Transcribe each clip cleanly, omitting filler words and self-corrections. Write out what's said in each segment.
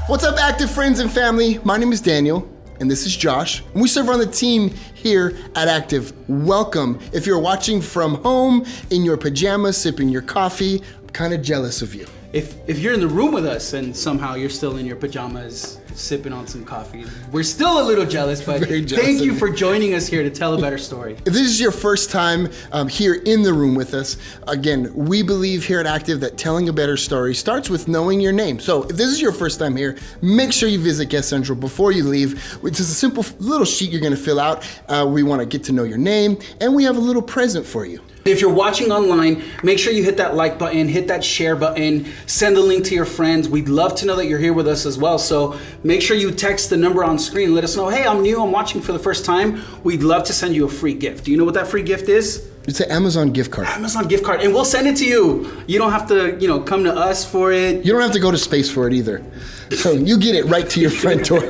What's up, active friends and family? My name is Daniel, and this is Josh, and we serve on the team here at Active. Welcome. If you're watching from home, in your pajamas, sipping your coffee, I'm kind of jealous of you. If you're in the room with us and somehow you're still in your pajamas sipping on some coffee, we're still a little jealous, but thank you for joining us here to tell a better story. If this is your first time here in the room with us, again, we believe here at Active that telling a better story starts with knowing your name. So if this is your first time here, make sure you visit Guest Central before you leave, which is a simple little sheet you're gonna fill out. We wanna get to know your name, and we have a little present for you. If you're watching online, make sure you hit that like button, hit that share button, send a link to your friends. We'd love to know that you're here with us as well. So make sure you text the number on screen. Let us know, hey, I'm new, I'm watching for the first time. We'd love to send you a free gift. Do you know what that free gift is? It's an Amazon gift card. Amazon gift card, and we'll send it to you. You don't have to, come to us for it. You don't have to go to space for it either. So you get it right to your front door.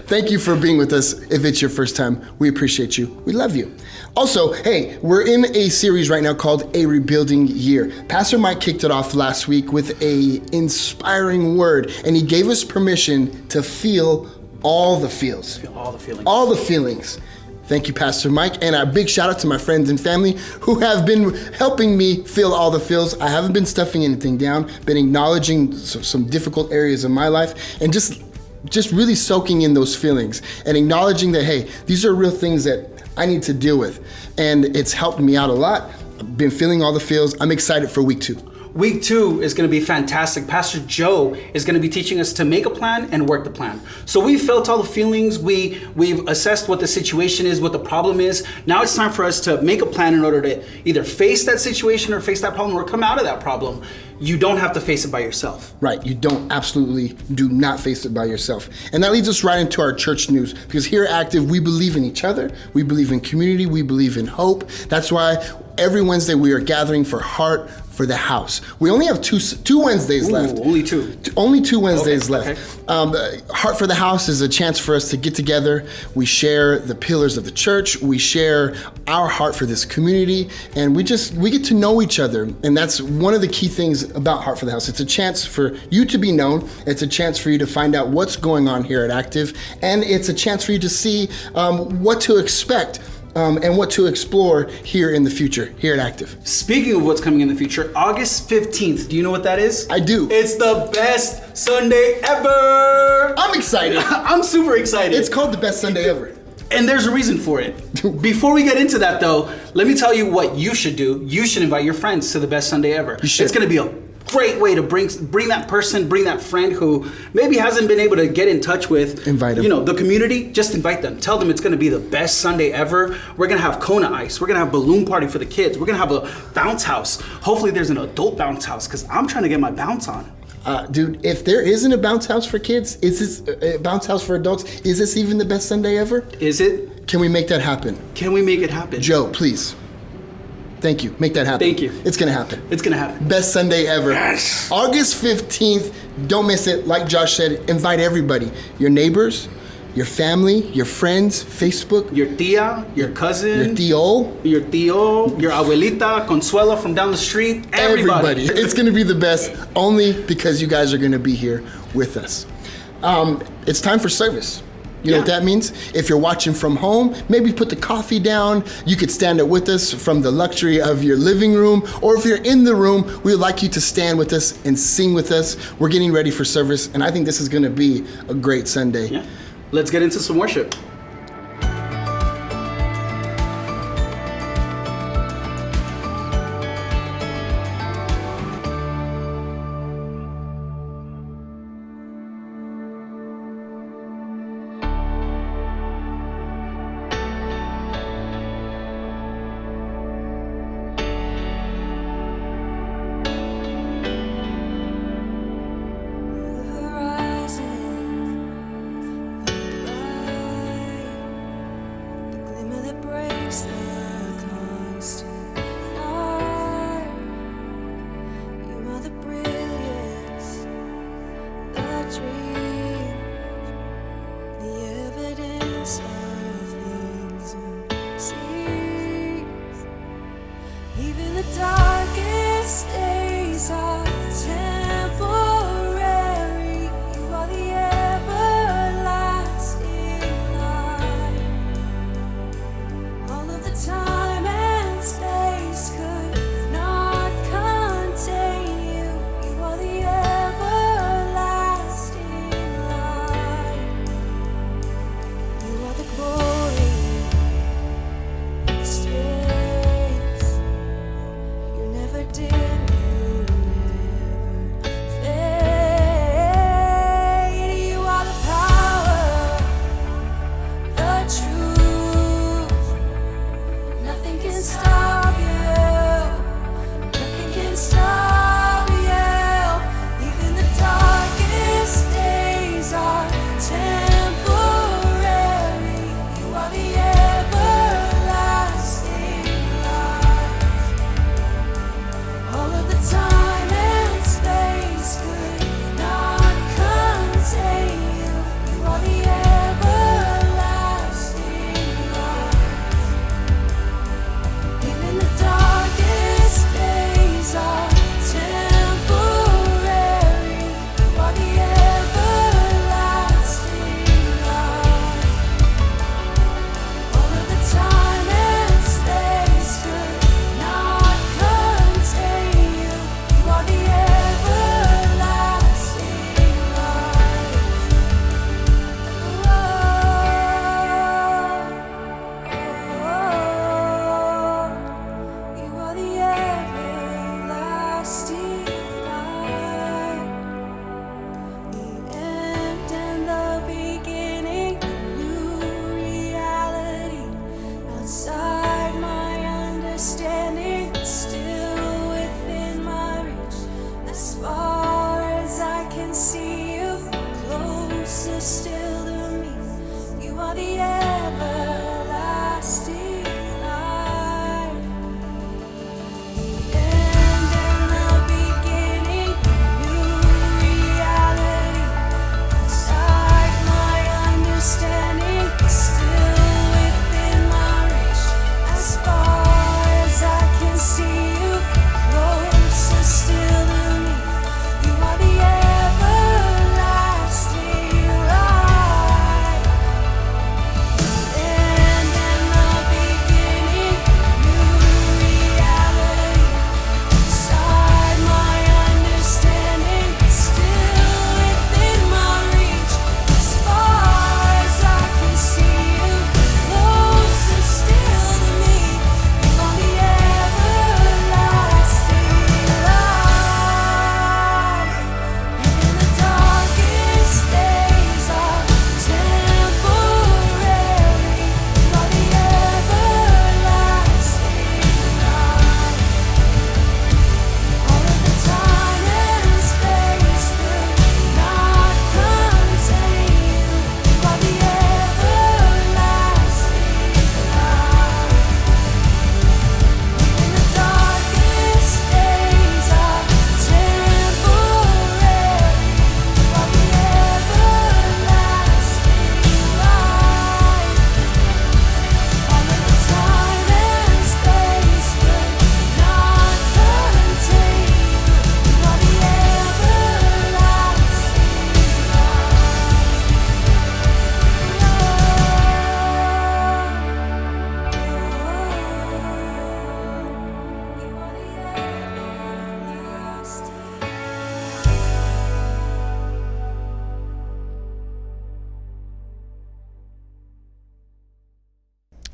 Thank you for being with us. If it's your first time, we appreciate you. We love you. Also, hey, we're in a series right now called A Rebuilding Year. Pastor Mike kicked it off last week with a inspiring word, and he gave us permission to feel all the feels. Feel all the feelings. All the feelings. Thank you, Pastor Mike, and a big shout out to my friends and family who have been helping me feel all the feels. I haven't been stuffing anything down, been acknowledging some difficult areas of my life, and just really soaking in those feelings and acknowledging that, hey, these are real things that I need to deal with. And it's helped me out a lot. I've been feeling all the feels. I'm excited for week 2. Week 2 is going to be fantastic. Pastor Joe is going to be teaching us to make a plan and work the plan. So we've felt all the feelings. We've assessed what the situation is, what the problem is. Now it's time for us to make a plan in order to either face that situation or face that problem or come out of that problem. You don't have to face it by yourself. Right, you absolutely do not face it by yourself. And that leads us right into our church news, because here at Active, we believe in each other, we believe in community, we believe in hope. That's why every Wednesday we are gathering for Heart for the House. We only have two Wednesdays left. Only two. Only 2 Wednesdays left. Okay. Heart for the House is a chance for us to get together. We share the pillars of the church. We share our heart for this community, and we get to know each other. And that's one of the key things about Heart for the House. It's a chance for you to be known. It's a chance for you to find out what's going on here at Active, and it's a chance for you to see what to expect. And what to explore here in the future, here at Active. Speaking of what's coming in the future, August 15th, do you know what that is? I do. It's the best Sunday ever! I'm excited. I'm super excited. It's called the best Sunday ever. And there's a reason for it. Before we get into that though, let me tell you what you should do. You should invite your friends to the best Sunday ever. You should. It's gonna be a great way to bring that person, bring that friend who maybe hasn't been able to get in touch with, invite them. The community. Just invite them. Tell them it's going to be the best Sunday ever. We're going to have Kona Ice. We're going to have balloon party for the kids. We're going to have a bounce house. Hopefully there's an adult bounce house because I'm trying to get my bounce on. Dude, if there isn't a bounce house for kids, is this a bounce house for adults? Is this even the best Sunday ever? Is it? Can we make that happen? Can we make it happen? Joe, please. Thank you. Make that happen. Thank you. It's going to happen. It's going to happen. Best Sunday ever. Yes. August 15th. Don't miss it. Like Josh said, invite everybody. Your neighbors, your family, your friends, Facebook. Your tia, your cousin. Your your abuelita, Consuelo from down the street. Everybody. It's going to be the best only because you guys are going to be here with us. It's time for service. You know what that means? If you're watching from home, maybe put the coffee down. You could stand up with us from the luxury of your living room. Or if you're in the room, we would like you to stand with us and sing with us. We're getting ready for service, and I think this is going to be a great Sunday. Yeah. Let's get into some worship. Horizon, bright.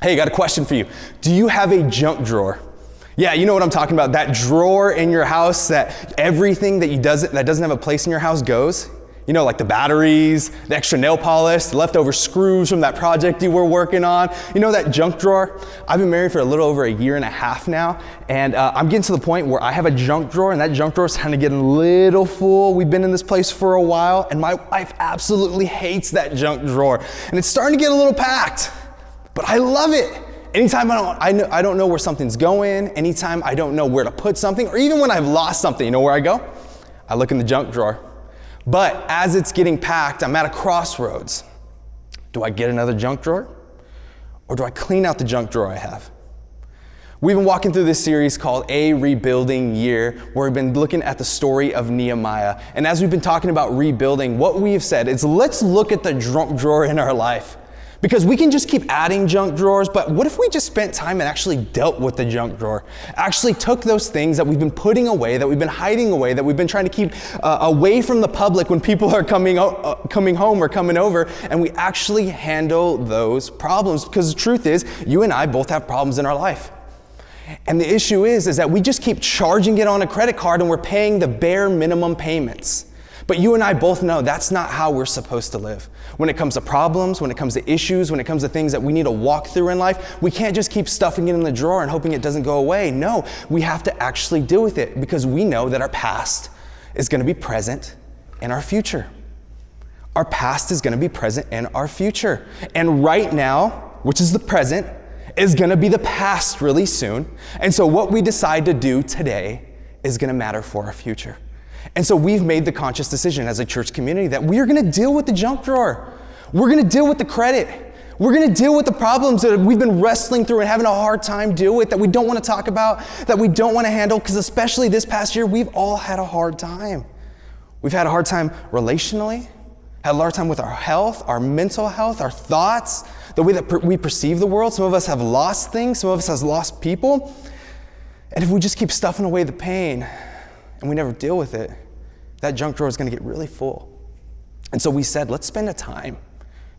Hey, got a question for you. Do you have a junk drawer? Yeah, you know what I'm talking about. That drawer in your house that everything that doesn't have a place in your house goes. You know, like the batteries, the extra nail polish, the leftover screws from that project you were working on. You know that junk drawer? I've been married for a little over 1.5 years now, and I'm getting to the point where I have a junk drawer, and that junk drawer is kind of getting a little full. We've been in this place for a while, and my wife absolutely hates that junk drawer, and it's starting to get a little packed, but I love it. Anytime I don't know where something's going, anytime I don't know where to put something, or even when I've lost something, you know where I go? I look in the junk drawer. But as it's getting packed, I'm at a crossroads. Do I get another junk drawer? Or do I clean out the junk drawer I have? We've been walking through this series called A Rebuilding Year, where we've been looking at the story of Nehemiah. And as we've been talking about rebuilding, what we have said is let's look at the junk drawer in our life. Because we can just keep adding junk drawers, but what if we just spent time and actually dealt with the junk drawer? Actually took those things that we've been putting away, that we've been hiding away, that we've been trying to keep away from the public when people are coming home or coming over, and we actually handle those problems. Because the truth is, you and I both have problems in our life. And the issue is that we just keep charging it on a credit card and we're paying the bare minimum payments. But you and I both know that's not how we're supposed to live. When it comes to problems, when it comes to issues, when it comes to things that we need to walk through in life, we can't just keep stuffing it in the drawer and hoping it doesn't go away. No, we have to actually deal with it because we know that our past is going to be present in our future. Our past is going to be present in our future. And right now, which is the present, is going to be the past really soon. And so what we decide to do today is going to matter for our future. And so we've made the conscious decision as a church community that we are going to deal with the junk drawer. We're going to deal with the credit. We're going to deal with the problems that we've been wrestling through and having a hard time deal with, that we don't want to talk about, that we don't want to handle, because especially this past year, we've all had a hard time. We've had a hard time relationally, had a hard time with our health, our mental health, our thoughts, the way that we perceive the world. Some of us have lost things. Some of us have lost people. And if we just keep stuffing away the pain and we never deal with it, that junk drawer is going to get really full. And so we said, let's spend a time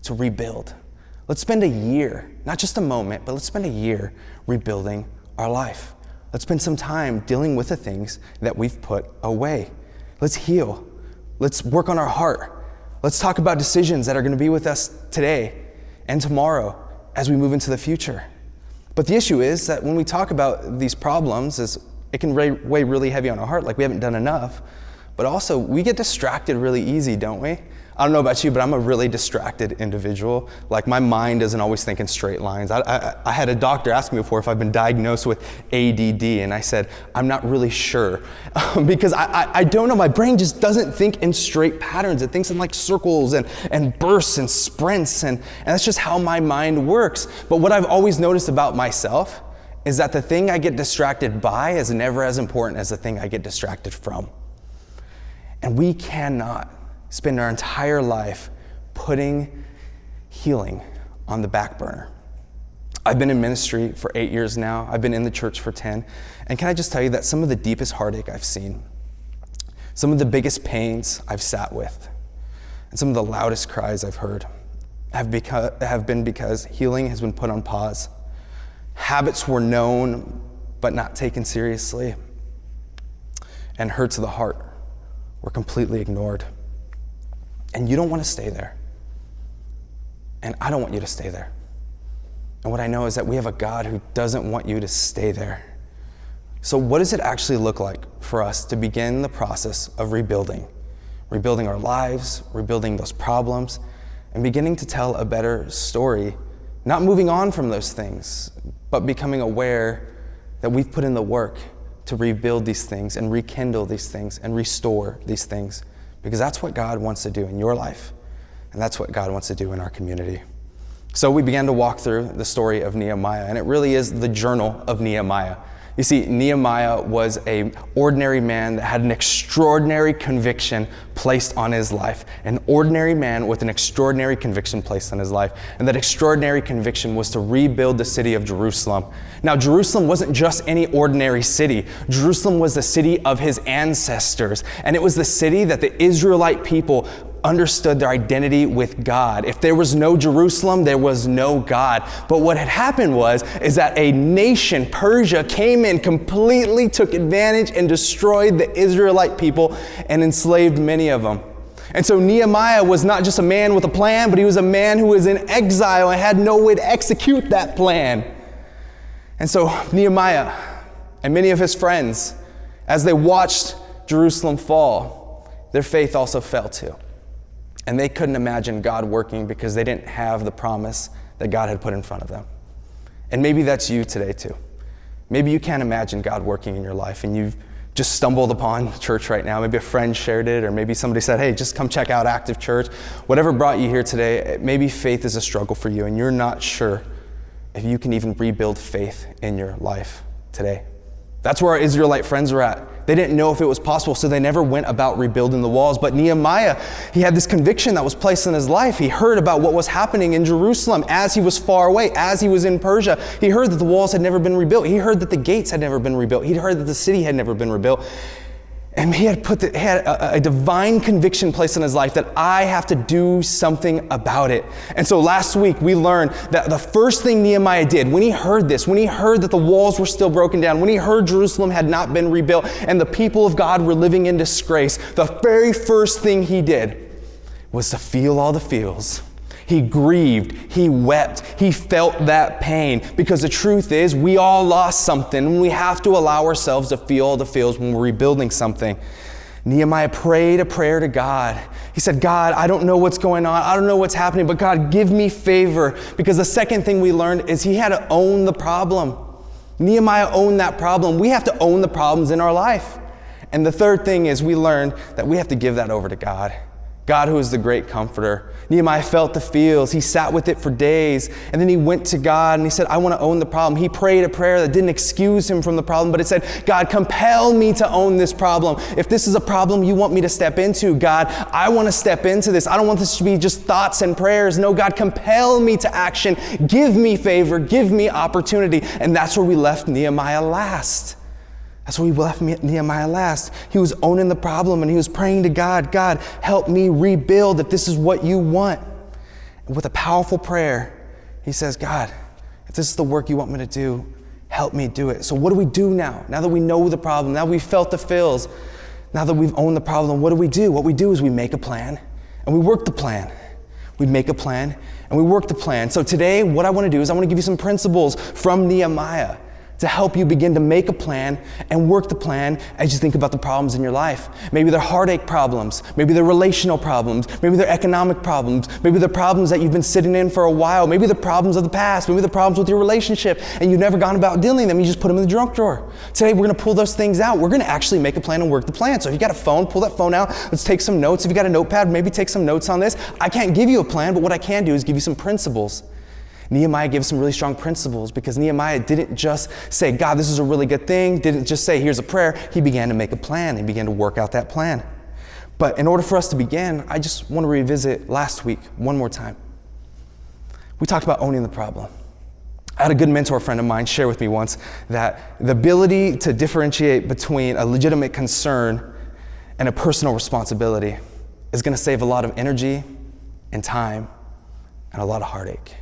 to rebuild. Let's spend a year, not just a moment, but let's spend a year rebuilding our life. Let's spend some time dealing with the things that we've put away. Let's heal. Let's work on our heart. Let's talk about decisions that are going to be with us today and tomorrow as we move into the future. But the issue is that when we talk about these problems, it can weigh really heavy on our heart, like we haven't done enough. But also, we get distracted really easy, don't we? I don't know about you, but I'm a really distracted individual. Like, my mind doesn't always think in straight lines. I had a doctor ask me before if I've been diagnosed with ADD, and I said, I'm not really sure. Because I don't know, my brain just doesn't think in straight patterns. It thinks in like circles and bursts and sprints, and that's just how my mind works. But what I've always noticed about myself is that the thing I get distracted by is never as important as the thing I get distracted from. And we cannot spend our entire life putting healing on the back burner. I've been in ministry for 8 years now. I've been in the church for 10. And can I just tell you that some of the deepest heartache I've seen, some of the biggest pains I've sat with, and some of the loudest cries I've heard have been because healing has been put on pause. Habits were known but not taken seriously. And hurts of the heart were completely ignored. And you don't want to stay there. And I don't want you to stay there. And what I know is that we have a God who doesn't want you to stay there. So what does it actually look like for us to begin the process of rebuilding? Rebuilding our lives, rebuilding those problems, and beginning to tell a better story, not moving on from those things, but becoming aware that we've put in the work to rebuild these things and rekindle these things and restore these things, because that's what God wants to do in your life, and that's what God wants to do in our community. So we began to walk through the story of Nehemiah, and it really is the journal of Nehemiah. You see, Nehemiah was an ordinary man that had an extraordinary conviction placed on his life. An ordinary man with an extraordinary conviction placed on his life. And that extraordinary conviction was to rebuild the city of Jerusalem. Now, Jerusalem wasn't just any ordinary city. Jerusalem was the city of his ancestors. And it was the city that the Israelite people understood their identity with God. If there was no Jerusalem, there was no God. But what had happened is that a nation, Persia, came in, completely took advantage and destroyed the Israelite people and enslaved many of them. And so Nehemiah was not just a man with a plan, but he was a man who was in exile and had no way to execute that plan. And so Nehemiah and many of his friends, as they watched Jerusalem fall, their faith also fell too. And they couldn't imagine God working because they didn't have the promise that God had put in front of them. And maybe that's you today too. Maybe you can't imagine God working in your life and you've just stumbled upon church right now. Maybe a friend shared it, or maybe somebody said, hey, just come check out Active Church. Whatever brought you here today, maybe faith is a struggle for you and you're not sure if you can even rebuild faith in your life today. That's where our Israelite friends were at. They didn't know if it was possible, so they never went about rebuilding the walls. But Nehemiah, he had this conviction that was placed in his life. He heard about what was happening in Jerusalem as he was far away, as he was in Persia. He heard that the walls had never been rebuilt. He heard that the gates had never been rebuilt. He heard that the city had never been rebuilt. And he had a divine conviction placed in his life that I have to do something about it. And so last week we learned that the first thing Nehemiah did when he heard this, when he heard that the walls were still broken down, when he heard Jerusalem had not been rebuilt and the people of God were living in disgrace, the very first thing he did was to feel all the feels. He grieved, he wept, he felt that pain, because the truth is we all lost something and we have to allow ourselves to feel all the feels when we're rebuilding something. Nehemiah prayed a prayer to God. He said, God, I don't know what's going on. I don't know what's happening, but God, give me favor. Because the second thing we learned is he had to own the problem. Nehemiah owned that problem. We have to own the problems in our life. And the third thing is we learned that we have to give that over to God. God, who is the great comforter. Nehemiah felt the feels. He sat with it for days. And then he went to God and he said, I want to own the problem. He prayed a prayer that didn't excuse him from the problem, but it said, God, compel me to own this problem. If this is a problem you want me to step into, God, I want to step into this. I don't want this to be just thoughts and prayers. No, God, compel me to action. Give me favor. Give me opportunity. And that's where we left Nehemiah last. That's where we left Nehemiah last. He was owning the problem and he was praying to God, God, help me rebuild if this is what you want. And with a powerful prayer, he says, God, if this is the work you want me to do, help me do it. So what do we do now? Now that we know the problem, now we've felt the feels, now that we've owned the problem, what do we do? What we do is we make a plan and we work the plan. We make a plan and we work the plan. So today, what I want to do is I want to give you some principles from Nehemiah to help you begin to make a plan and work the plan as you think about the problems in your life. Maybe they're heartache problems, maybe they're relational problems, maybe they're economic problems, maybe they're problems that you've been sitting in for a while, maybe the problems of the past, maybe the problems with your relationship and you've never gone about dealing with them, you just put them in the junk drawer. Today we're going to pull those things out. We're going to actually make a plan and work the plan. So if you got a phone, pull that phone out. Let's take some notes. If you got a notepad, maybe take some notes on this. I can't give you a plan, but what I can do is give you some principles. Nehemiah gave some really strong principles because Nehemiah didn't just say, God, this is a really good thing, didn't just say, here's a prayer. He began to make a plan. He began to work out that plan. But in order for us to begin, I just want to revisit last week one more time. We talked about owning the problem. I had a good mentor friend of mine share with me once that the ability to differentiate between a legitimate concern and a personal responsibility is going to save a lot of energy and time and a lot of heartache.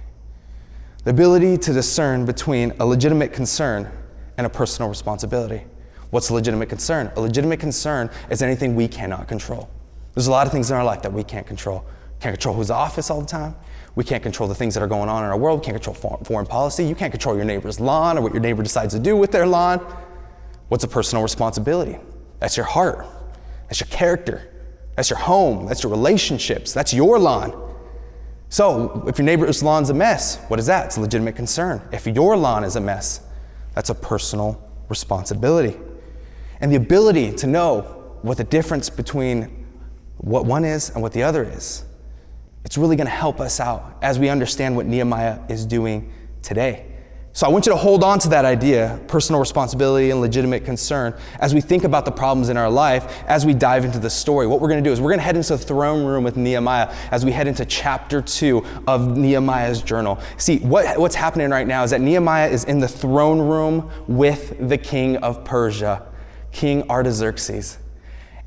The ability to discern between a legitimate concern and a personal responsibility. What's a legitimate concern? A legitimate concern is anything we cannot control. There's a lot of things in our life that we can't control. Can't control who's in office all the time. We can't control the things that are going on in our world. We can't control foreign policy. You can't control your neighbor's lawn or what your neighbor decides to do with their lawn. What's a personal responsibility? That's your heart. That's your character. That's your home. That's your relationships. That's your lawn. So if your neighbor's lawn's a mess, what is that? It's a legitimate concern. If your lawn is a mess, that's a personal responsibility. And the ability to know what the difference between what one is and what the other is, it's really going to help us out as we understand what Nehemiah is doing today. So I want you to hold on to that idea, personal responsibility and legitimate concern, as we think about the problems in our life, as we dive into the story. What we're going to do is we're going to head into the throne room with Nehemiah as we head into chapter 2 of Nehemiah's journal. See, what's happening right now is that Nehemiah is in the throne room with the king of Persia, King Artaxerxes.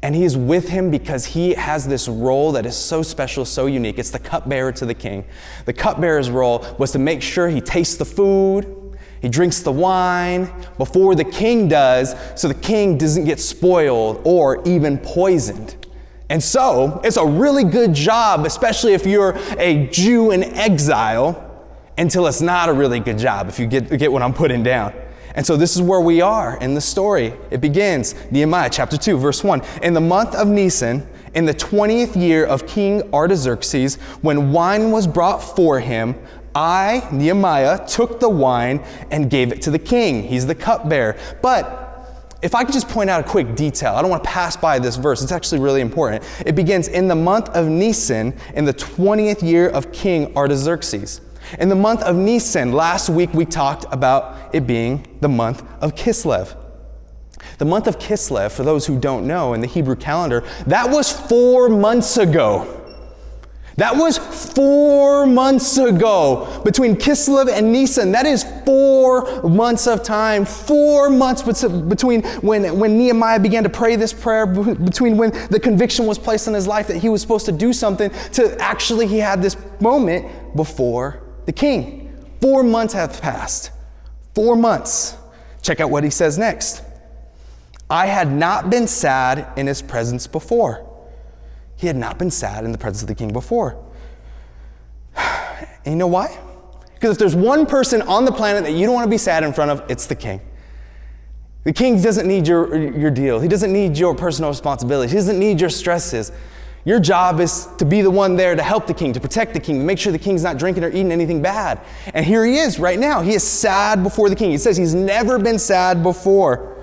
And he is with him because he has this role that is so special, so unique. It's the cupbearer to the king. The cupbearer's role was to make sure he tastes the food, he drinks the wine before the king does, so the king doesn't get spoiled or even poisoned. And so, it's a really good job, especially if you're a Jew in exile, until it's not a really good job, if you get what I'm putting down. And so this is where we are in the story. It begins, Nehemiah chapter 2, verse 1. In the month of Nisan, in the 20th year of King Artaxerxes, when wine was brought for him, I, Nehemiah, took the wine and gave it to the king. He's the cupbearer. But if I could just point out a quick detail, I don't want to pass by this verse. It's actually really important. It begins in the month of Nisan, in the 20th year of King Artaxerxes. In the month of Nisan, last week we talked about it being the month of Kislev. The month of Kislev, for those who don't know, in the Hebrew calendar, that was 4 months ago. That was 4 months ago. Between Kislev and Nisan, that is 4 months of time. 4 months between when Nehemiah began to pray this prayer, between when the conviction was placed on his life that he was supposed to do something, to actually he had this moment before the king. 4 months have passed. 4 months. Check out what he says next. I had not been sad in his presence before. He had not been sad in the presence of the king before. And you know why? Because if there's one person on the planet that you don't want to be sad in front of, it's the king. The king doesn't need your deal. He doesn't need your personal responsibilities. He doesn't need your stresses. Your job is to be the one there to help the king, to protect the king, to make sure the king's not drinking or eating anything bad. And here he is right now. He is sad before the king. He says he's never been sad before.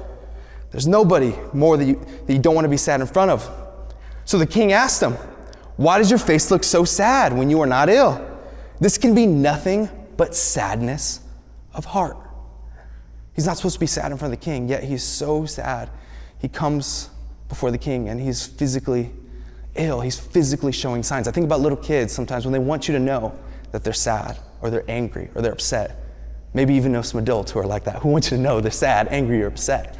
There's nobody more that you don't want to be sad in front of. So the king asked him, why does your face look so sad when you are not ill? This can be nothing but sadness of heart. He's not supposed to be sad in front of the king, yet he's so sad. He comes before the king and he's physically ill. He's physically showing signs. I think about little kids sometimes when they want you to know that they're sad or they're angry or they're upset. Maybe even know some adults who are like that, who want you to know they're sad, angry, or upset.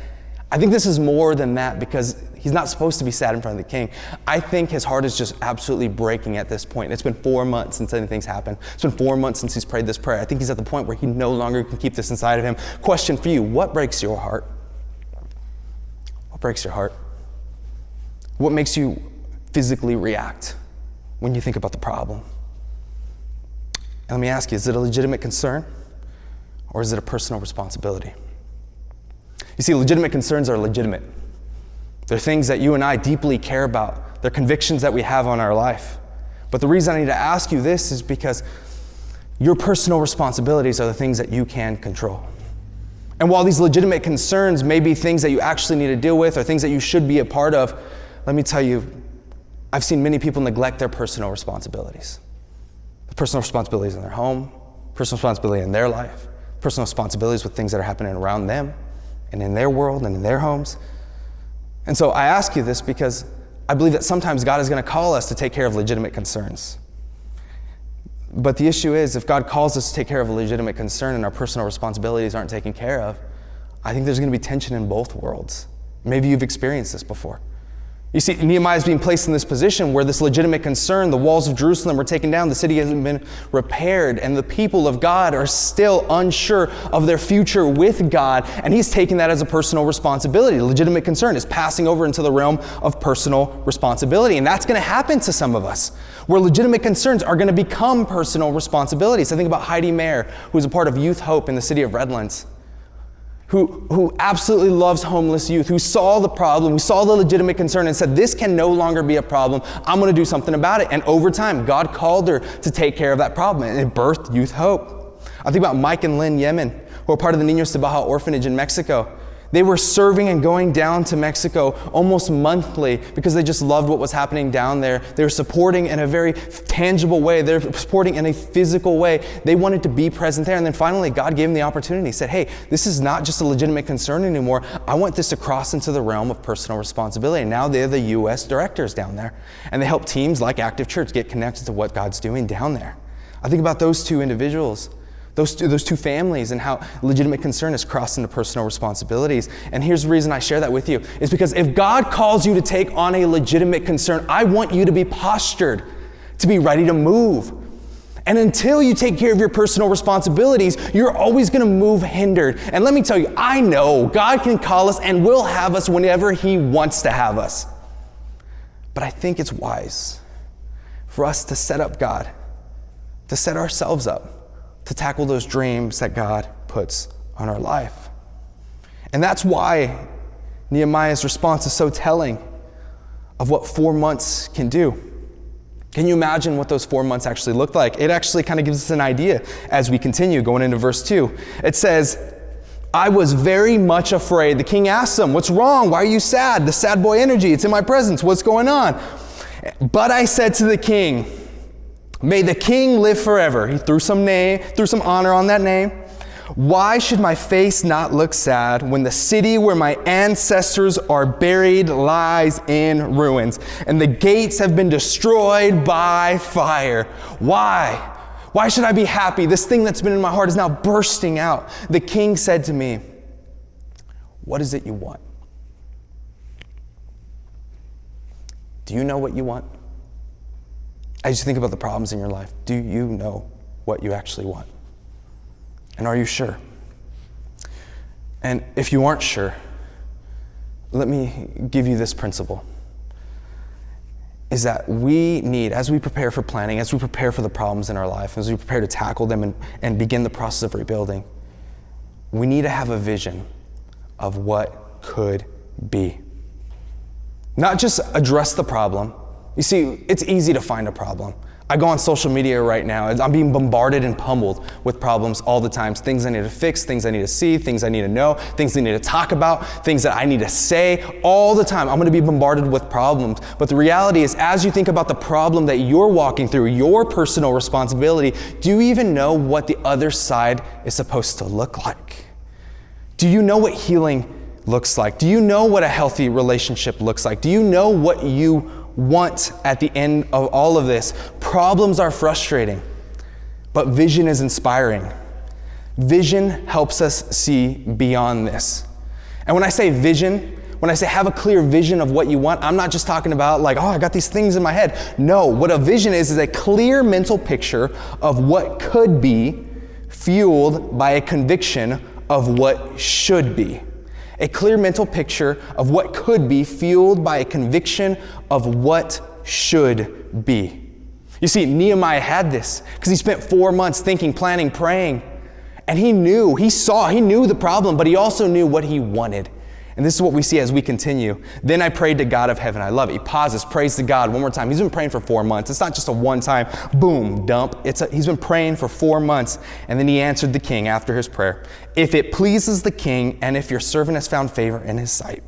I think this is more than that because he's not supposed to be sad in front of the king. I think his heart is just absolutely breaking at this point. It's been 4 months since anything's happened. It's been 4 months since he's prayed this prayer. I think he's at the point where he no longer can keep this inside of him. Question for you, what breaks your heart? What breaks your heart? What makes you physically react when you think about the problem? And let me ask you, is it a legitimate concern or is it a personal responsibility? You see, legitimate concerns are legitimate. They're things that you and I deeply care about. They're convictions that we have on our life. But the reason I need to ask you this is because your personal responsibilities are the things that you can control. And while these legitimate concerns may be things that you actually need to deal with or things that you should be a part of, let me tell you, I've seen many people neglect their personal responsibilities. The personal responsibilities in their home, personal responsibility in their life, personal responsibilities with things that are happening around them and in their world and in their homes. And so I ask you this because I believe that sometimes God is going to call us to take care of legitimate concerns. But the issue is, if God calls us to take care of a legitimate concern and our personal responsibilities aren't taken care of, I think there's going to be tension in both worlds. Maybe you've experienced this before. You see, Nehemiah is being placed in this position where this legitimate concern, the walls of Jerusalem were taken down, the city hasn't been repaired, and the people of God are still unsure of their future with God, and he's taking that as a personal responsibility. The legitimate concern is passing over into the realm of personal responsibility, and that's going to happen to some of us, where legitimate concerns are going to become personal responsibilities. I think about Heidi Mayer, who's a part of Youth Hope in the city of Redlands, who absolutely loves homeless youth, who saw the problem, who saw the legitimate concern and said, this can no longer be a problem. I'm going to do something about it. And over time, God called her to take care of that problem, and it birthed Youth Hope. I think about Mike and Lynn Yemen, who are part of the Niños de Baja orphanage in Mexico. They were serving and going down to Mexico almost monthly because they just loved what was happening down there. They were supporting in a very tangible way. They're supporting in a physical way. They wanted to be present there. And then finally, God gave them the opportunity. He said, hey, this is not just a legitimate concern anymore. I want this to cross into the realm of personal responsibility. And now they're the U.S. directors down there. And they help teams like Active Church get connected to what God's doing down there. I think about those two individuals. Those two families, and how legitimate concern is crossed into personal responsibilities. And here's the reason I share that with you, is because if God calls you to take on a legitimate concern, I want you to be postured, to be ready to move. And until you take care of your personal responsibilities, you're always going to move hindered. And let me tell you, I know God can call us and will have us whenever He wants to have us. But I think it's wise for us to set up God, to set ourselves up, to tackle those dreams that God puts on our life. And that's why Nehemiah's response is so telling of what 4 months can do. Can you imagine what those 4 months actually looked like? It actually kind of gives us an idea as we continue going into verse 2. It says, I was very much afraid. The king asked him, what's wrong? Why are you sad? The sad boy energy, it's in my presence. What's going on? But I said to the king, may the king live forever. He threw some honor on that name. Why should my face not look sad when the city where my ancestors are buried lies in ruins and the gates have been destroyed by fire? Why? Why should I be happy? This thing that's been in my heart is now bursting out. The king said to me, what is it you want? Do you know what you want? As you think about the problems in your life, do you know what you actually want? And are you sure? And if you aren't sure, let me give you this principle, is that we need, as we prepare for planning, as we prepare for the problems in our life, as we prepare to tackle them and begin the process of rebuilding, we need to have a vision of what could be. Not just address the problem. You see, it's easy to find a problem. I go on social media right now. I'm being bombarded and pummeled with problems all the time. Things I need to fix, things I need to see, things I need to know, things I need to talk about, things that I need to say all the time. I'm going to be bombarded with problems. But the reality is, as you think about the problem that you're walking through, your personal responsibility, do you even know what the other side is supposed to look like? Do you know what healing looks like? Do you know what a healthy relationship looks like? Do you know what you want at the end of all of this? Problems are frustrating, but vision is inspiring. Vision helps us see beyond this. And when I say vision, when I say have a clear vision of what you want, I'm not just talking about like, oh, I got these things in my head. No, what a vision is a clear mental picture of what could be, fueled by a conviction of what should be. A clear mental picture of what could be, fueled by a conviction of what should be. You see, Nehemiah had this because he spent 4 months thinking, planning, praying, and he knew the problem, but he also knew what he wanted. And this is what we see as we continue. Then I prayed to God of heaven. I love it. He pauses, prays to God one more time. He's been praying for 4 months. It's not just a one-time boom, dump. He's been praying for 4 months. And then he answered the king after his prayer. If it pleases the king, and if your servant has found favor in his sight,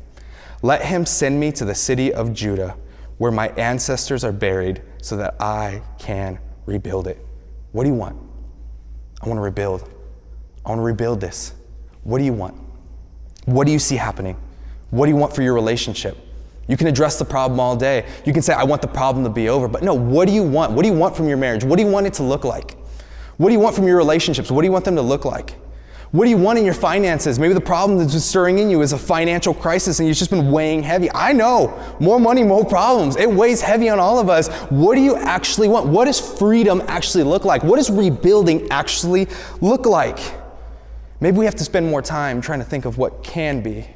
let him send me to the city of Judah, where my ancestors are buried, so that I can rebuild it. What do you want? I want to rebuild. I want to rebuild this. What do you want? What do you see happening? What do you want for your relationship? You can address the problem all day. You can say, I want the problem to be over. But no, what do you want? What do you want from your marriage? What do you want it to look like? What do you want from your relationships? What do you want them to look like? What do you want in your finances? Maybe the problem that's been stirring in you is a financial crisis and you've just been weighing heavy. I know, more money, more problems. It weighs heavy on all of us. What do you actually want? What does freedom actually look like? What does rebuilding actually look like? Maybe we have to spend more time trying to think of what can be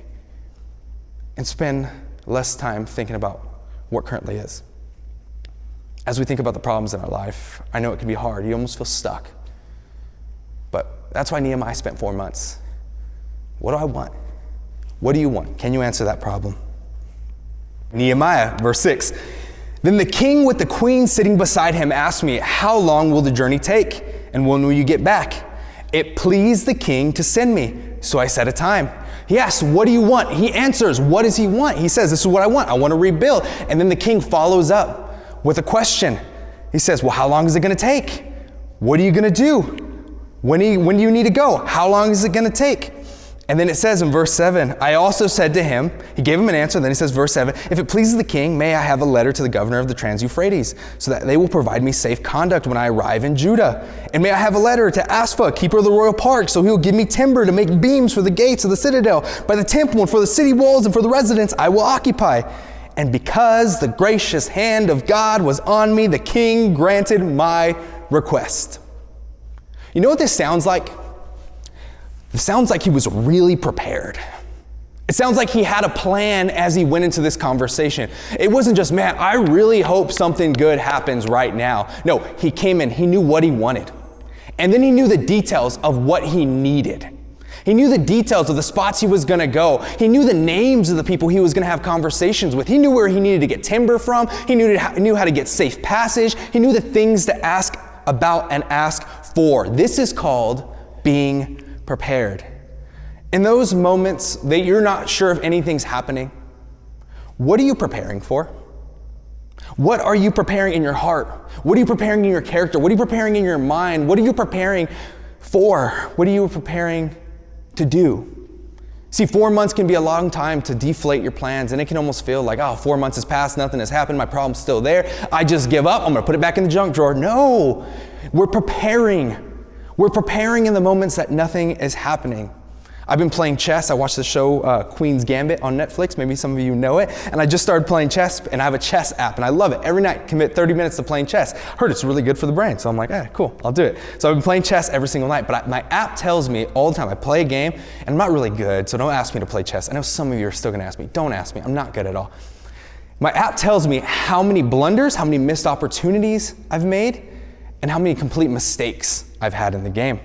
and spend less time thinking about what currently is. As we think about the problems in our life, I know it can be hard. You almost feel stuck. But that's why Nehemiah spent 4 months. What do I want? What do you want? Can you answer that problem? Nehemiah, verse 6. Then the king with the queen sitting beside him asked me, how long will the journey take? And when will you get back? It pleased the king to send me, so I set a time. He asks, what do you want? He answers, what does he want? He says, this is what I want. I want to rebuild. And then the king follows up with a question. He says, well, how long is it going to take? What are you going to do? When do you need to go? How long is it going to take? And then it says in verse 7, I also said to him, he gave him an answer, and then he says, verse 7, if it pleases the king, may I have a letter to the governor of the Trans-Euphrates, so that they will provide me safe conduct when I arrive in Judah. And may I have a letter to Aspha, keeper of the royal park, so he will give me timber to make beams for the gates of the citadel, by the temple, and for the city walls, and for the residence I will occupy. And because the gracious hand of God was on me, the king granted my request. You know what this sounds like? It sounds like he was really prepared. It sounds like he had a plan as he went into this conversation. It wasn't just, man, I really hope something good happens right now. No, he came in, he knew what he wanted. And then he knew the details of what he needed. He knew the details of the spots he was going to go. He knew the names of the people he was going to have conversations with. He knew where he needed to get timber from. He knew how to get safe passage. He knew the things to ask about and ask for. This is called being prepared. In those moments that you're not sure if anything's happening, what are you preparing for? What are you preparing in your heart? What are you preparing in your character? What are you preparing in your mind? What are you preparing for? What are you preparing to do? See, 4 months can be a long time to deflate your plans, and it can almost feel like, 4 months has passed, nothing has happened, my problem's still there. I just give up, I'm gonna put it back in the junk drawer. No, we're preparing. We're preparing in the moments that nothing is happening. I've been playing chess. I watched the show Queen's Gambit on Netflix. Maybe some of you know it. And I just started playing chess, and I have a chess app, and I love it. Every night, commit 30 minutes to playing chess. Heard it's really good for the brain, so I'm like, cool, I'll do it. So I've been playing chess every single night, but my app tells me all the time, I play a game, and I'm not really good, so don't ask me to play chess. I know some of you are still gonna ask me. Don't ask me, I'm not good at all. My app tells me how many blunders, how many missed opportunities I've made, and how many complete mistakes I've had in the game.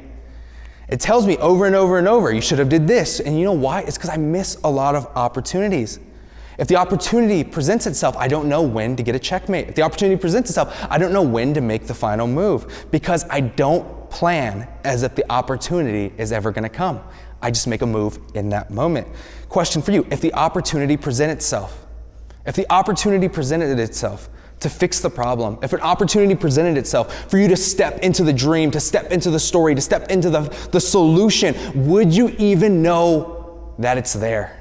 It tells me over and over and over, you should have did this. And you know why? It's because I miss a lot of opportunities. If the opportunity presents itself, I don't know when to get a checkmate. If the opportunity presents itself, I don't know when to make the final move, because I don't plan as if the opportunity is ever gonna come. I just make a move in that moment. Question for you, if the opportunity presented itself to fix the problem, if an opportunity presented itself for you to step into the dream, to step into the story, to step into the solution, would you even know that it's there?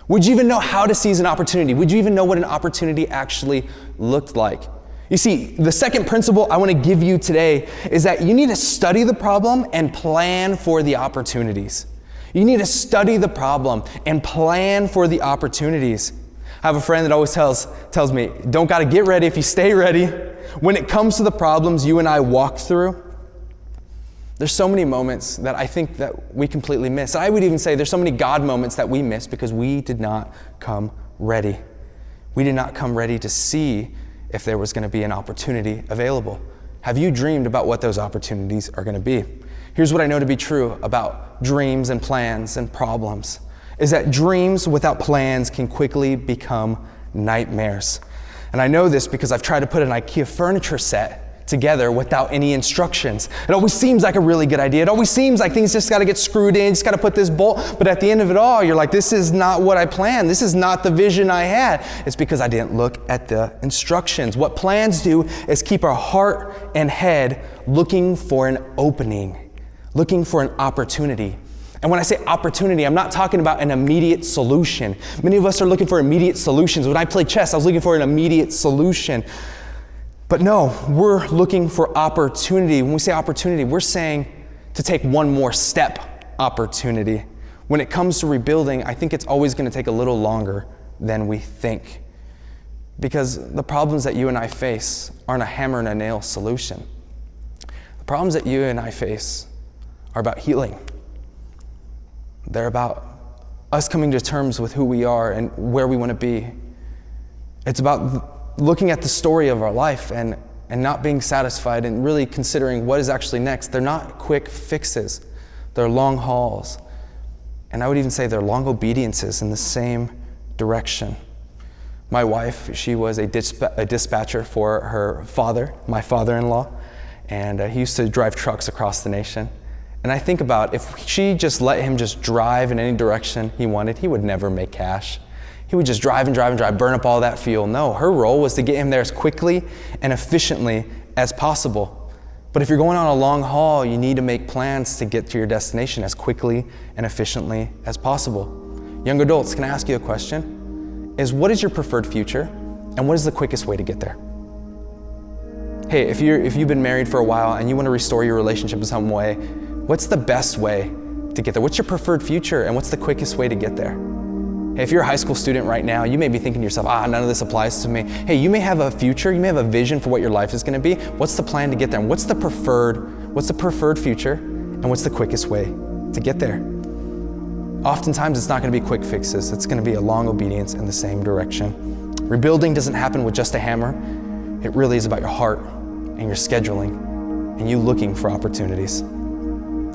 Would you even know how to seize an opportunity? Would you even know what an opportunity actually looked like? You see, the second principle I want to give you today is that you need to study the problem and plan for the opportunities. You need to study the problem and plan for the opportunities. I have a friend that always tells me, don't gotta get ready if you stay ready. When it comes to the problems you and I walk through, there's so many moments that I think that we completely miss. I would even say there's so many God moments that we miss because we did not come ready. We did not come ready to see if there was gonna be an opportunity available. Have you dreamed about what those opportunities are gonna be? Here's what I know to be true about dreams and plans and problems, is that dreams without plans can quickly become nightmares. And I know this because I've tried to put an IKEA furniture set together without any instructions. It always seems like a really good idea. It always seems like things just gotta get screwed in, just gotta put this bolt, but at the end of it all, you're like, this is not what I planned. This is not the vision I had. It's because I didn't look at the instructions. What plans do is keep our heart and head looking for an opening, looking for an opportunity. And when I say opportunity, I'm not talking about an immediate solution. Many of us are looking for immediate solutions. When I played chess, I was looking for an immediate solution. But no, we're looking for opportunity. When we say opportunity, we're saying to take one more step opportunity. When it comes to rebuilding, I think it's always going to take a little longer than we think. Because the problems that you and I face aren't a hammer and a nail solution. The problems that you and I face are about healing. They're about us coming to terms with who we are and where we want to be. It's about looking at the story of our life and not being satisfied and really considering what is actually next. They're not quick fixes. They're long hauls. And I would even say they're long obediences in the same direction. My wife, she was a dispatcher for her father, my father-in-law, and he used to drive trucks across the nation. And I think about if she just let him just drive in any direction he wanted, he would never make cash. He would just drive and drive and drive, burn up all that fuel. No, her role was to get him there as quickly and efficiently as possible. But if you're going on a long haul, you need to make plans to get to your destination as quickly and efficiently as possible. Young adults, can I ask you a question? What is your preferred future, and what is the quickest way to get there? Hey, if you've been married for a while and you want to restore your relationship in some way, what's the best way to get there? What's your preferred future, and what's the quickest way to get there? Hey, if you're a high school student right now, you may be thinking to yourself, none of this applies to me. Hey, you may have a future, you may have a vision for what your life is going to be. What's the plan to get there? And what's the preferred future, and what's the quickest way to get there? Oftentimes, it's not going to be quick fixes. It's going to be a long obedience in the same direction. Rebuilding doesn't happen with just a hammer. It really is about your heart and your scheduling and you looking for opportunities.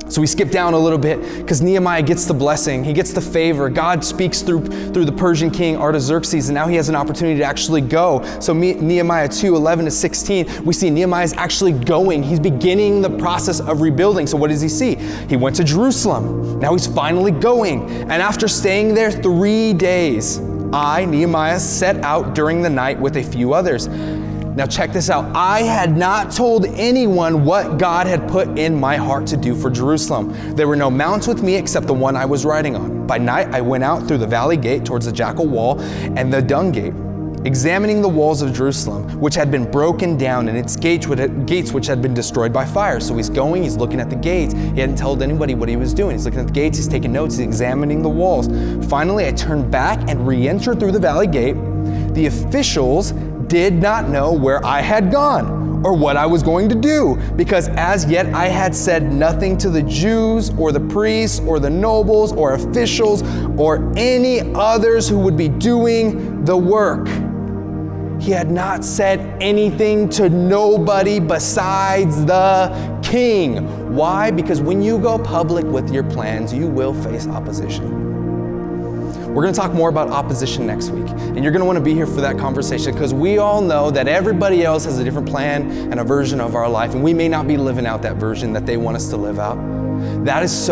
So we skip down a little bit because Nehemiah gets the blessing. He gets the favor. God speaks through the Persian king Artaxerxes, and now he has an opportunity to actually go. So Nehemiah 2:11-16, we see Nehemiah's actually going. He's beginning the process of rebuilding. So what does he see? He went to Jerusalem. Now he's finally going. And after staying there 3 days, Nehemiah, set out during the night with a few others. Now check this out. I had not told anyone what God had put in my heart to do for Jerusalem. There were no mounts with me except the one I was riding on. By night I went out through the valley gate towards the jackal wall and the dung gate, examining the walls of Jerusalem, which had been broken down, and its gates which had been destroyed by fire. So he's going, he's looking at the gates. He hadn't told anybody what he was doing. He's looking at the gates, he's taking notes, he's examining the walls. Finally, I turned back and re-entered through the valley gate. The officials did not know where I had gone or what I was going to do, because as yet I had said nothing to the Jews or the priests or the nobles or officials or any others who would be doing the work. He had not said anything to nobody besides the king. Why? Because when you go public with your plans, you will face opposition. We're going to talk more about opposition next week, and you're going to want to be here for that conversation, because we all know that everybody else has a different plan and a version of our life, and we may not be living out that version that they want us to live out. That is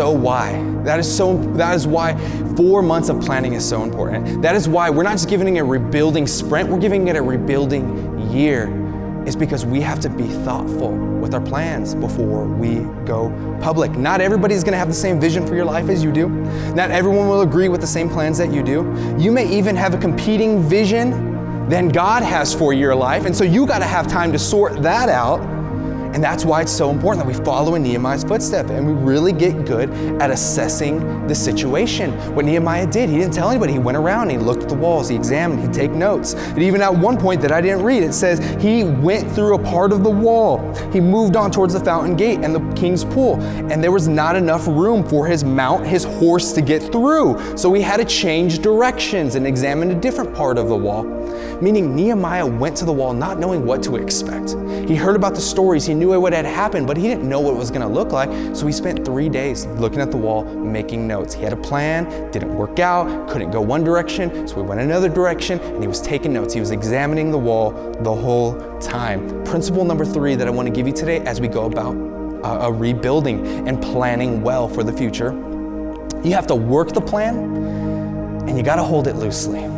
why 4 months of planning is so important. That is why we're not just giving it a rebuilding sprint, we're giving it a rebuilding year. It's because we have to be thoughtful with our plans before we go public. Not everybody's gonna have the same vision for your life as you do. Not everyone will agree with the same plans that you do. You may even have a competing vision than God has for your life, and so you gotta have time to sort that out. And that's why it's so important that we follow in Nehemiah's footsteps and we really get good at assessing the situation. What Nehemiah did, he didn't tell anybody. He went around, he looked at the walls, he examined, he'd take notes. And even at one point that I didn't read, it says he went through a part of the wall. He moved on towards the fountain gate and the king's pool. And there was not enough room for his horse to get through. So he had to change directions and examine a different part of the wall. Meaning Nehemiah went to the wall not knowing what to expect. He heard about the stories, he knew what had happened, but he didn't know what it was going to look like. So he spent 3 days looking at the wall, making notes. He had a plan, didn't work out, couldn't go one direction, so he went another direction, and he was taking notes. He was examining the wall the whole time. Principle number 3 that I want to give you today as we go about rebuilding and planning well for the future. You have to work the plan, and you got to hold it loosely.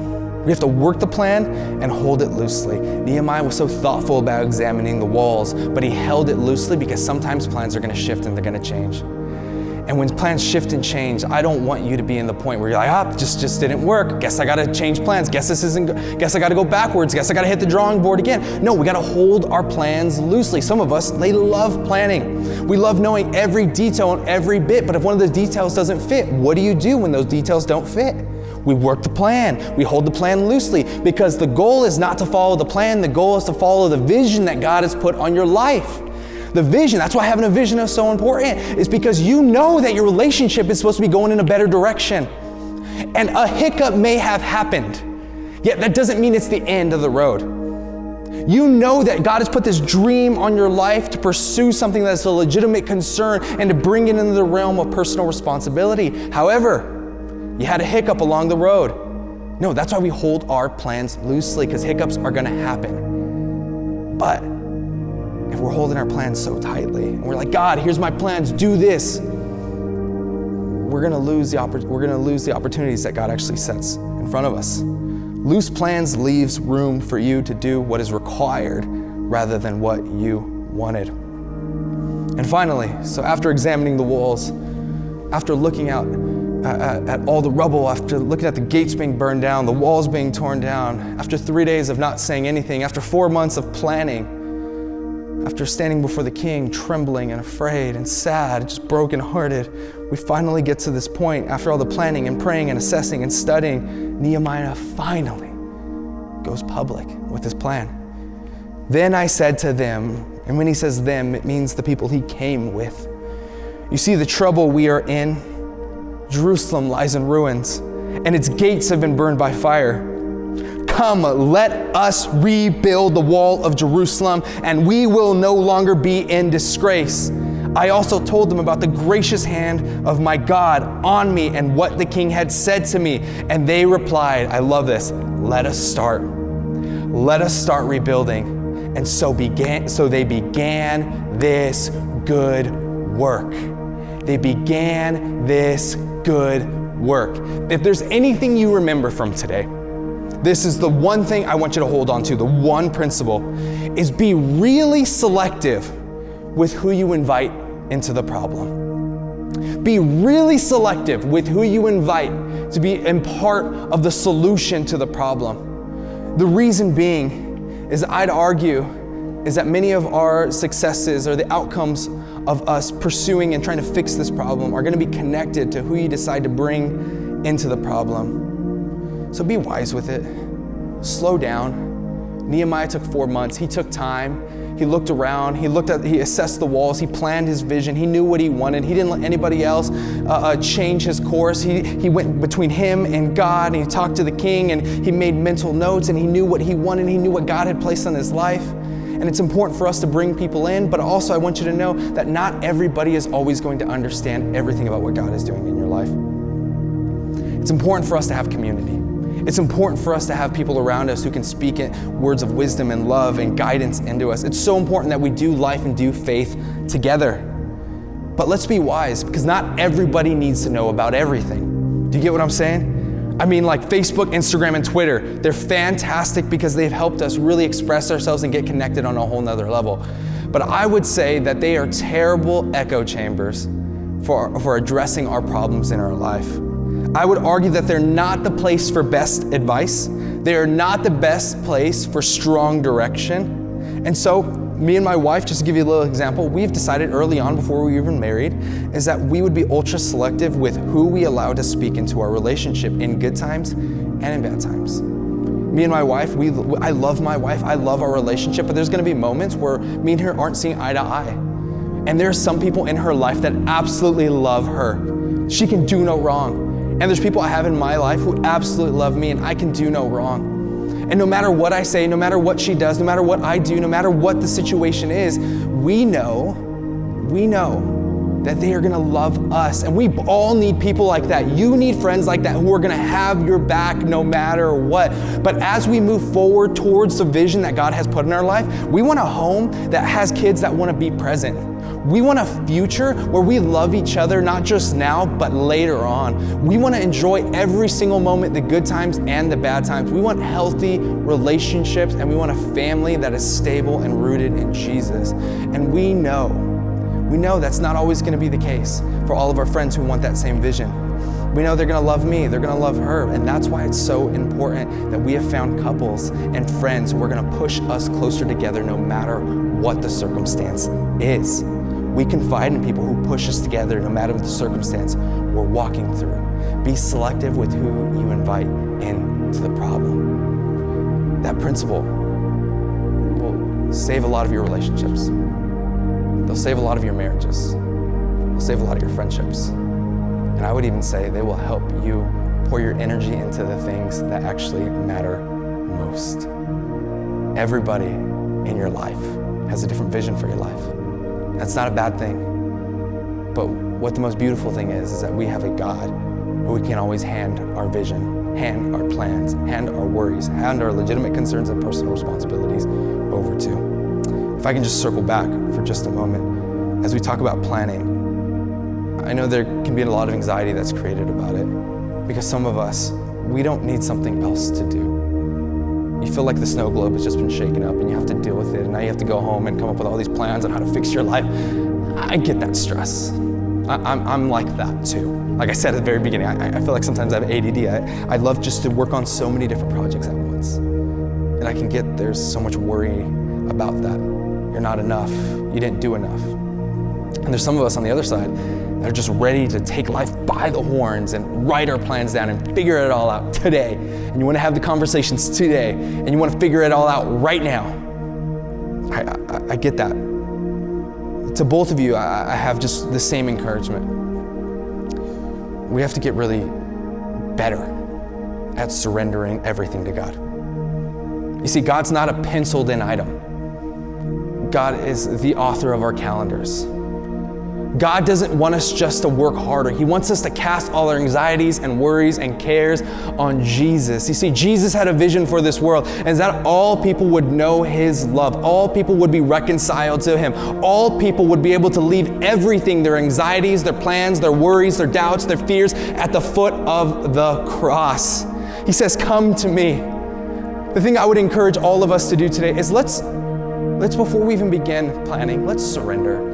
We have to work the plan and hold it loosely. Nehemiah was so thoughtful about examining the walls, but he held it loosely because sometimes plans are going to shift and they're going to change. And when plans shift and change, I don't want you to be in the point where you're like, just didn't work. Guess I got to change plans. Guess I got to go backwards. Guess I got to hit the drawing board again. No, we got to hold our plans loosely. Some of us, they love planning. We love knowing every detail and every bit, but if one of those details doesn't fit, what do you do when those details don't fit? We work the plan. We hold the plan loosely because the goal is not to follow the plan. The goal is to follow the vision that God has put on your life. The vision, that's why having a vision is so important, is because you know that your relationship is supposed to be going in a better direction. And a hiccup may have happened, yet that doesn't mean it's the end of the road. You know that God has put this dream on your life to pursue something that's a legitimate concern and to bring it into the realm of personal responsibility. However, you had a hiccup along the road. No, that's why we hold our plans loosely, because hiccups are going to happen. But if we're holding our plans so tightly and we're like, God, here's my plans, do this, we're going to lose the opportunities that God actually sets in front of us. Loose plans leaves room for you to do what is required rather than what you wanted. And finally, so after examining the walls, after looking out at all the rubble, after looking at the gates being burned down, the walls being torn down, after 3 days of not saying anything, after 4 months of planning, after standing before the king, trembling and afraid and sad, just brokenhearted, we finally get to this point, after all the planning and praying and assessing and studying, Nehemiah finally goes public with his plan. Then I said to them, and when he says them, it means the people he came with. You see the trouble we are in? Jerusalem lies in ruins, and its gates have been burned by fire. Come, let us rebuild the wall of Jerusalem, and we will no longer be in disgrace. I also told them about the gracious hand of my God on me and what the king had said to me. And they replied, I love this, let us start. Let us start rebuilding. And so they began this good work. They began this good work. If there's anything you remember from today, this is the one thing I want you to hold on to, the one principle, is be really selective with who you invite into the problem. Be really selective with who you invite to be in part of the solution to the problem. The reason being is I'd argue is that many of our successes or the outcomes of us pursuing and trying to fix this problem are going to be connected to who you decide to bring into the problem. So be wise with it. Slow down. Nehemiah took 4 months. He took time. He looked around. He assessed the walls. He planned his vision. He knew what he wanted. He didn't let anybody else change his course. He went between him and God, and he talked to the king, and he made mental notes, and he knew what he wanted. He knew what God had placed on his life. And it's important for us to bring people in, but also I want you to know that not everybody is always going to understand everything about what God is doing in your life. It's important for us to have community. It's important for us to have people around us who can speak words of wisdom and love and guidance into us. It's so important that we do life and do faith together. But let's be wise, because not everybody needs to know about everything. Do you get what I'm saying? I mean, like Facebook, Instagram, and Twitter, they're fantastic because they've helped us really express ourselves and get connected on a whole nother level. But I would say that they are terrible echo chambers for addressing our problems in our life. I would argue that they're not the place for best advice. They are not the best place for strong direction. And so me and my wife, just to give you a little example, we've decided early on before we were even married, is that we would be ultra selective with who we allow to speak into our relationship in good times and in bad times. Me and my wife, I love my wife, I love our relationship, but there's gonna be moments where me and her aren't seeing eye to eye. And there are some people in her life that absolutely love her. She can do no wrong. And there's people I have in my life who absolutely love me, and I can do no wrong. And no matter what I say, no matter what she does, no matter what I do, no matter what the situation is, we know that they are gonna love us. And we all need people like that. You need friends like that who are gonna have your back no matter what. But as we move forward towards the vision that God has put in our life, we want a home that has kids that wanna be present. We want a future where we love each other, not just now, but later on. We want to enjoy every single moment, the good times and the bad times. We want healthy relationships, and we want a family that is stable and rooted in Jesus. And we know that's not always going to be the case for all of our friends who want that same vision. We know they're going to love me, they're going to love her, and that's why it's so important that we have found couples and friends who are going to push us closer together no matter what the circumstance is. We confide in people who push us together no matter the circumstance we're walking through. Be selective with who you invite into the problem. That principle will save a lot of your relationships. They'll save a lot of your marriages. They'll save a lot of your friendships. And I would even say they will help you pour your energy into the things that actually matter most. Everybody in your life has a different vision for your life. That's not a bad thing. But what the most beautiful thing is that we have a God who we can always hand our vision, hand our plans, hand our worries, hand our legitimate concerns and personal responsibilities over to. If I can just circle back for just a moment, as we talk about planning, I know there can be a lot of anxiety that's created about it, because some of us, we don't need something else to do. You feel like the snow globe has just been shaken up and you have to deal with it, and now you have to go home and come up with all these plans on how to fix your life. I get that stress. I'm like that too. Like I said at the very beginning, I feel like sometimes I have ADD. I love just to work on so many different projects at once. And I can get, there's so much worry about that. You're not enough. You didn't do enough. And there's some of us on the other side that are just ready to take life by the horns and write our plans down and figure it all out today. And you want to have the conversations today, and you want to figure it all out right now. I get that. To both of you, I have just the same encouragement. We have to get really better at surrendering everything to God. You see, God's not a penciled in item. God is the author of our calendars. God doesn't want us just to work harder. He wants us to cast all our anxieties and worries and cares on Jesus. You see, Jesus had a vision for this world, and that all people would know His love. All people would be reconciled to Him. All people would be able to leave everything, their anxieties, their plans, their worries, their doubts, their fears, at the foot of the cross. He says, "Come to me." The thing I would encourage all of us to do today is let's before we even begin planning, let's surrender.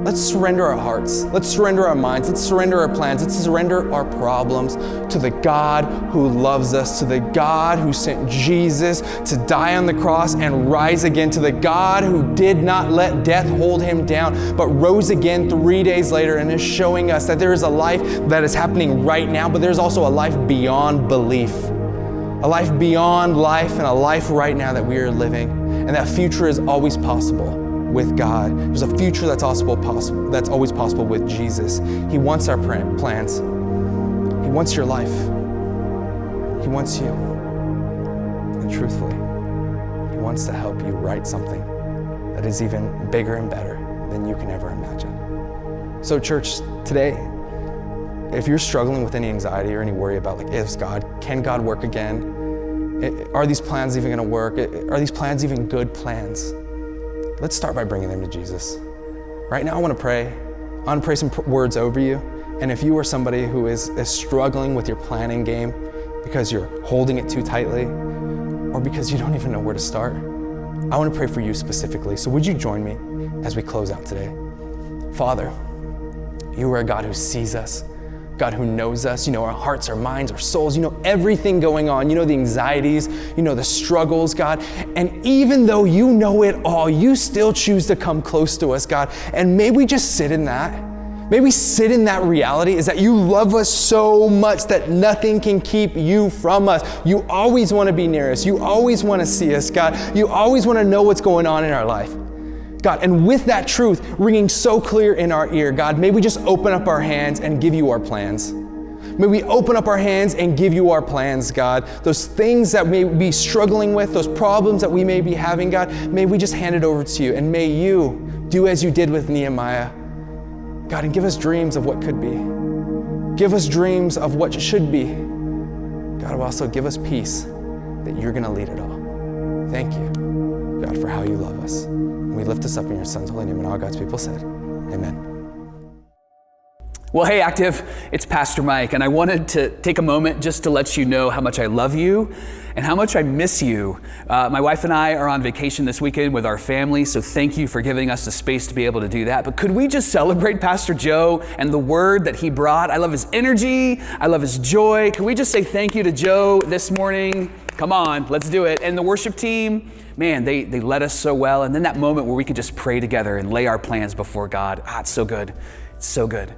Let's surrender our hearts. Let's surrender our minds. Let's surrender our plans. Let's surrender our problems to the God who loves us, to the God who sent Jesus to die on the cross and rise again, to the God who did not let death hold Him down, but rose again 3 days later and is showing us that there is a life that is happening right now, but there's also a life beyond belief, a life beyond life, and a life right now that we are living. And that future is always possible with God. There's a future that's always possible with Jesus. He wants our plans. He wants your life. He wants you. And truthfully, He wants to help you write something that is even bigger and better than you can ever imagine. So church, today, if you're struggling with any anxiety or any worry about can God work again? Are these plans even gonna work? Are these plans even good plans? Let's start by bringing them to Jesus. Right now, I want to pray some words over you. And if you are somebody who is struggling with your planning game because you're holding it too tightly, or because you don't even know where to start, I want to pray for you specifically. So would you join me as we close out today? Father, You are a God who sees us, God who knows us. You know our hearts, our minds, our souls. You know everything going on. You know the anxieties. You know the struggles, God. And even though You know it all, You still choose to come close to us, God. And may we just sit in that. May we sit in that reality, is that You love us so much that nothing can keep You from us. You always want to be near us. You always want to see us, God. You always want to know what's going on in our life, God. And with that truth ringing so clear in our ear, God, may we just open up our hands and give You our plans. May we open up our hands and give You our plans, God. Those things that we may be struggling with, those problems that we may be having, God, may we just hand it over to You. And may You do as You did with Nehemiah, God, and give us dreams of what could be. Give us dreams of what should be. God, will also give us peace that You're going to lead it all. Thank You, God, for how You love us. We lift this up in Your Son's holy name, and all God's people said, amen. Well, hey, Active, it's Pastor Mike, and I wanted to take a moment just to let you know how much I love you and how much I miss you. My wife and I are on vacation this weekend with our family, so thank you for giving us the space to be able to do that. But could we just celebrate Pastor Joe and the word that he brought? I love his energy. I love his joy. Can we just say thank you to Joe this morning? Come on, let's do it. And the worship team, man, they led us so well. And then that moment where we could just pray together and lay our plans before God. It's so good. It's so good.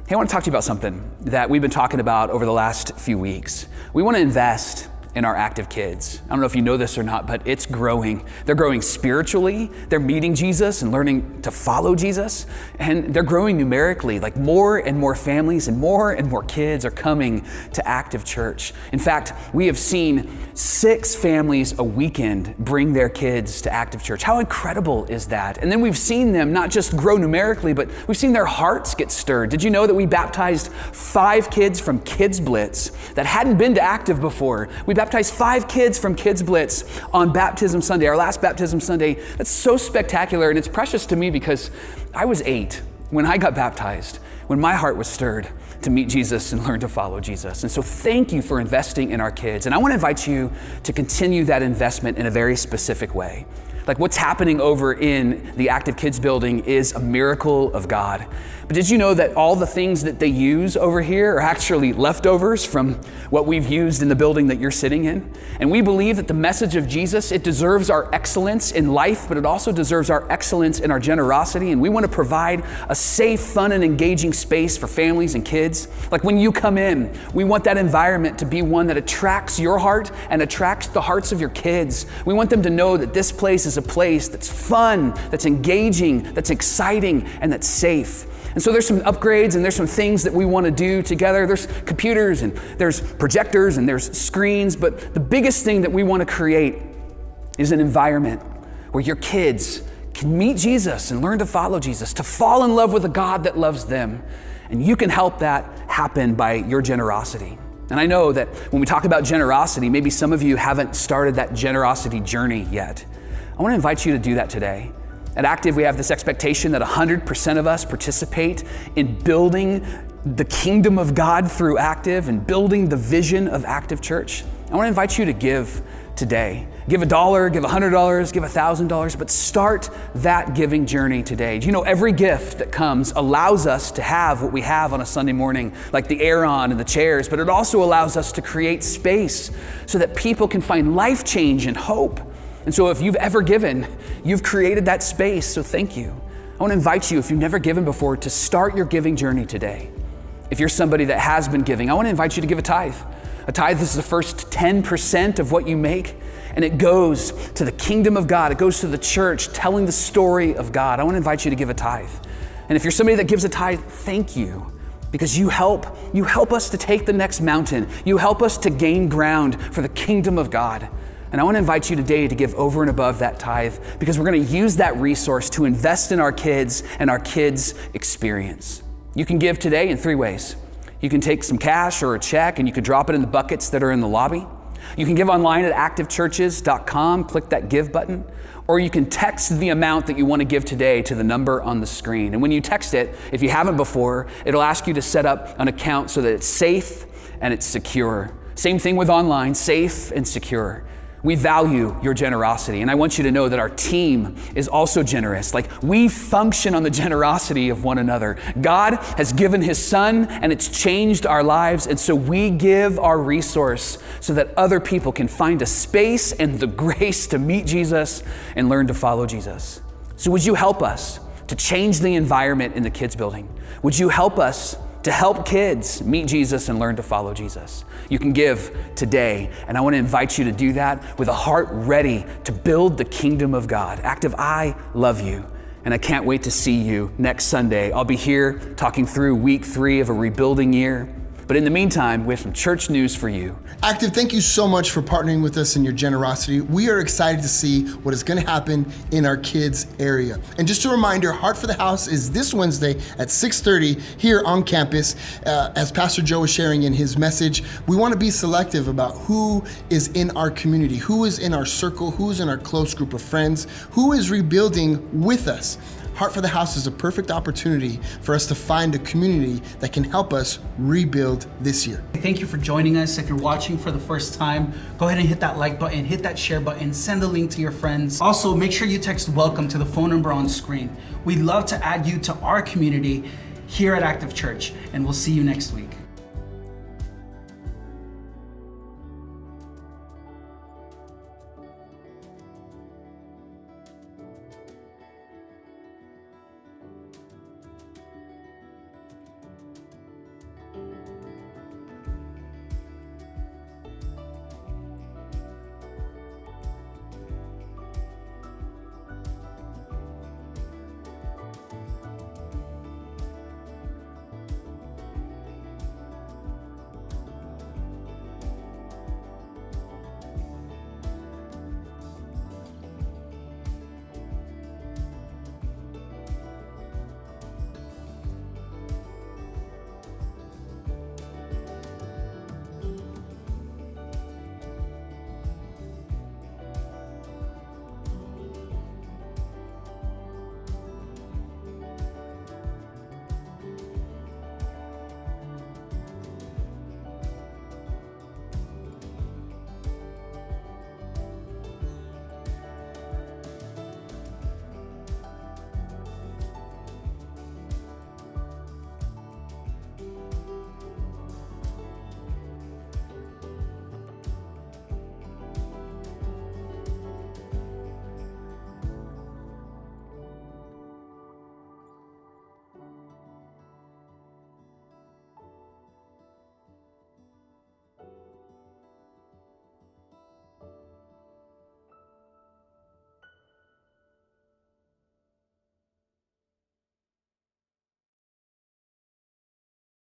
Hey, I want to talk to you about something that we've been talking about over the last few weeks. We want to invest in our active kids. I don't know if you know this or not, but it's growing. They're growing spiritually. They're meeting Jesus and learning to follow Jesus. And they're growing numerically, like more and more families and more kids are coming to Active Church. In fact, we have seen 6 families a weekend bring their kids to Active Church. How incredible is that? And then we've seen them not just grow numerically, but we've seen their hearts get stirred. Did you know that we baptized 5 kids from Kids Blitz that hadn't been to Active before? We baptized 5 kids from Kids Blitz on Baptism Sunday, our last Baptism Sunday. That's so spectacular, and it's precious to me because I was 8 when I got baptized, when my heart was stirred to meet Jesus and learn to follow Jesus. And so thank you for investing in our kids. And I want to invite you to continue that investment in a very specific way. Like what's happening over in the Active Kids building is a miracle of God. But did you know that all the things that they use over here are actually leftovers from what we've used in the building that you're sitting in? And we believe that the message of Jesus, it deserves our excellence in life, but it also deserves our excellence in our generosity. And we want to provide a safe, fun, and engaging space for families and kids. Like when you come in, we want that environment to be one that attracts your heart and attracts the hearts of your kids. We want them to know that this place is a place that's fun, that's engaging, that's exciting, and that's safe. And so there's some upgrades and there's some things that we want to do together. There's computers and there's projectors and there's screens, but the biggest thing that we want to create is an environment where your kids can meet Jesus and learn to follow Jesus, to fall in love with a God that loves them. And you can help that happen by your generosity. And I know that when we talk about generosity, maybe some of you haven't started that generosity journey yet. I want to invite you to do that today. At Active, we have this expectation that 100% of us participate in building the kingdom of God through Active and building the vision of Active Church. I want to invite you to give today. Give $1, give $100, give $1,000, but start that giving journey today. Do you know every gift that comes allows us to have what we have on a Sunday morning, like the air on and the chairs, but it also allows us to create space so that people can find life change and hope. And so if you've ever given, you've created that space, so thank you. I want to invite you, if you've never given before, to start your giving journey today. If you're somebody that has been giving, I want to invite you to give a tithe. A tithe is the first 10% of what you make, and it goes to the kingdom of God. It goes to the church, telling the story of God. I want to invite you to give a tithe. And if you're somebody that gives a tithe, thank you. Because you help us to take the next mountain. You help us to gain ground for the kingdom of God. And I want to invite you today to give over and above that tithe, because we're going to use that resource to invest in our kids and our kids' experience. You can give today in 3 ways. You can take some cash or a check and you can drop it in the buckets that are in the lobby. You can give online at activechurches.com, click that give button, or you can text the amount that you want to give today to the number on the screen. And when you text it, if you haven't before, it'll ask you to set up an account so that it's safe and it's secure. Same thing with online, safe and secure. We value your generosity, and I want you to know that our team is also generous. Like, we function on the generosity of one another. God has given His Son, and it's changed our lives, and so we give our resource so that other people can find a space and the grace to meet Jesus and learn to follow Jesus. So would you help us to change the environment in the kids building? Would you help us to help kids meet Jesus and learn to follow Jesus? You can give today, and I want to invite you to do that with a heart ready to build the kingdom of God. Active, I love you, and I can't wait to see you next Sunday. I'll be here talking through week 3 of a rebuilding year. But in the meantime, we have some church news for you. Active, thank you so much for partnering with us in your generosity. We are excited to see what is going to happen in our kids area. And just a reminder, Heart for the House is this Wednesday at 6:30 here on campus. As Pastor Joe was sharing in his message, we want to be selective about who is in our community, who is in our circle, who is in our close group of friends, who is rebuilding with us. Heart for the House is a perfect opportunity for us to find a community that can help us rebuild this year. Thank you for joining us. If you're watching for the first time, go ahead and hit that like button, hit that share button, send the link to your friends. Also, make sure you text welcome to the phone number on screen. We'd love to add you to our community here at Active Church, and we'll see you next week.